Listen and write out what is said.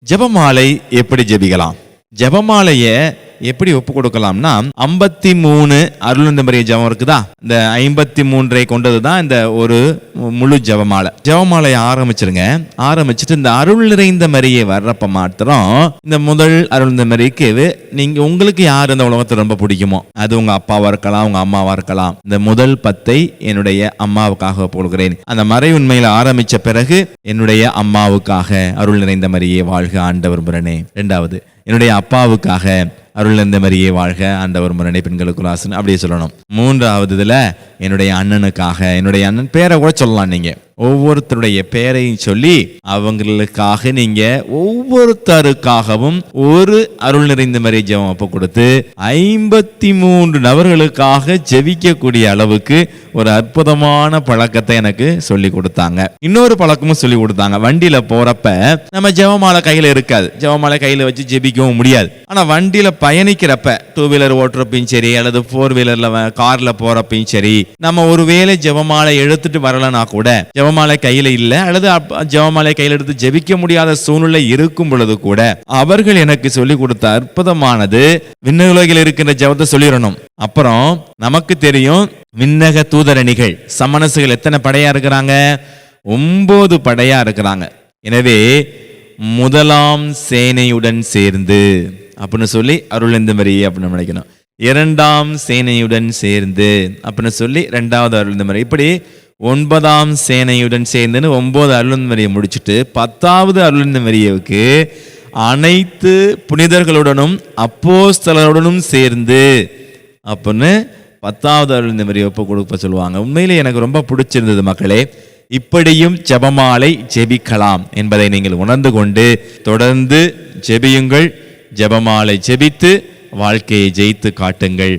ஜெபமாலை எப்படி ஜெபிக்கலாம்? ஜெபமாலைய எப்படி ஒப்பு கொடுக்கலாம்னா 53 அருள் மரிய ஜெபம் இருக்குதா, இந்த 53 கொண்டதுதான் இந்த ஒரு முழு ஜெபமாலை. ஜெபமாலையை ஆரம்பிச்சிருங்க. ஆரம்பிச்சுட்டு இந்த அருள் நிறைந்த மரியை வர்றப்ப மாத்திரம் இந்த முதல் அருள் மரிக்கு நீங்க உங்களுக்கு யார் இந்த உலகத்தை ரொம்ப பிடிக்குமோ, அது உங்க அப்பாவா இருக்கலாம், உங்க அம்மாவா இருக்கலாம். இந்த முதல் 10 என்னுடைய அம்மாவுக்காக போடுகிறேன். அந்த மறை உண்மையில ஆரம்பிச்ச பிறகு என்னுடைய அம்மாவுக்காக அருள் நிறைந்த மரியே வாழ்க ஆண்டவர் முரணே. 2வது என்னுடைய அப்பாவுக்காக அருள் நிறைந்த மரியே வாழ்க ஆண்டவர் முரணே பெண்களுக்குள் ஆசன் அப்படியே சொல்லணும். 3வது இதுல என்னுடைய அண்ணனுக்காக, என்னுடைய அண்ணன் பேரை கூட சொல்லலாம். நீங்க ஒவ்வொருத்தருடைய பெயரையும் சொல்லி அவங்களுக்காக நீங்க ஒவ்வொருத்தருக்காகவும் ஒரு அருள் நிறைந்த மரிய ஜெபம் ஒப்பு கொடுத்து 53 நபர்களுக்காக ஜெபிக்கக்கூடிய அளவுக்கு ஒரு அற்புதமான பழக்கத்தை எனக்கு சொல்லி கொடுத்தாங்க. இன்னொரு பழக்கமும் சொல்லி கொடுத்தாங்க. வண்டியில போறப்ப நம்ம ஜெபமாலை கையில இருக்காது, ஜெபமாலை கையில வச்சு ஜெபிக்கவும் முடியாது. ஆனா வண்டியில பயணிக்கிறப்ப 2 வீலர் ஓட்டுறப்பையும் சரி அல்லது 4 வீலர்ல கார்ல போறப்பையும் சரி, நம்ம ஒருவேளை ஜெபமாலை எடுத்துட்டு வரலனா கூட, ஜெபமாலை கையில இல்ல அல்லது ஜெபமாலை கையில எடுத்து ஜெபிக்க முடியாத சூழ்நிலை இருக்கும் பொழுது கூட அவர்கள் எனக்கு சொல்லி கொடுத்த அற்புதமானது விண்ணுலகில் இருக்கின்ற ஜெபத்தை சொல்லிடணும். அப்புறம் நமக்கு தெரியும் விண்ணக தூதரணிகள் சமணசுகள் எத்தனை படையா இருக்கிறாங்க? 9 படையா இருக்கிறாங்க. எனவே முதலாம் சேனையுடன் சேர்ந்து அப்படின்னு சொல்லி அருள் இந்த மரியே அப்படின்னு நினைக்கணும். 2ஆம் சேனையுடன் சேர்ந்து அப்படின்னு சொல்லி 2வது அருள் இந்த மரி. இப்படி 9ஆம் சேனையுடன் சேர்ந்துன்னு 9 அருள் மரியை முடிச்சுட்டு 10வது அருள் மரியாவுக்கு அனைத்து புனிதர்களுடனும் அப்போஸ்தலருடனும் சேர்ந்து அப்படின்னு 10வது அருள் மரியை ஒப்பு கொடுக்க சொல்லுவாங்க. உண்மையிலே எனக்கு ரொம்ப பிடிச்சிருந்தது மக்களே. இப்படியும் ஜெபமாலை ஜெபிக்கலாம் என்பதை நீங்கள் உணர்ந்து கொண்டு தொடர்ந்து ஜெபியுங்கள். ஜெபமாலை ஜெபித்து வாழ்க்கையை ஜெயித்து காட்டுங்கள்.